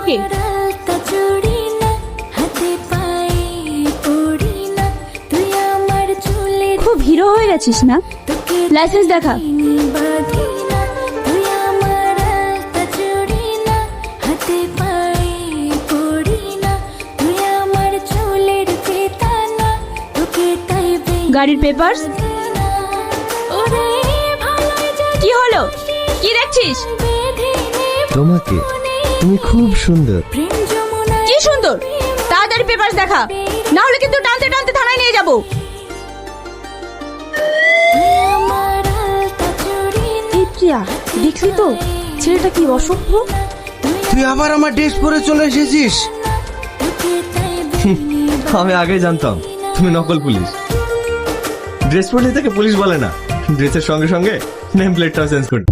ওকে। খুব হিরো হয়ে গেছিস না? লাইসেন্স দেখা। গাড়ির পেপারস। কি হলো, কি দেখছিস? তোমাকে, তুমি খুব সুন্দর। কি সুন্দর? তাড়াতাড়ি পেপারস দেখা, না হলে কিন্তু টানতে টানতে থানায় নিয়ে যাব। দেখলি তো ছেলেটা কি অসভ্য। তুই আবার আমার ড্রেস পরে চলে এসেছিস। আমি আগে জানতাম তুমি নকল পুলিশ। ড্রেস পরলে তাকে পুলিশ বলে না, ড্রেসের সঙ্গে সঙ্গে নেম প্লেটটাও চেঞ্জ করতে।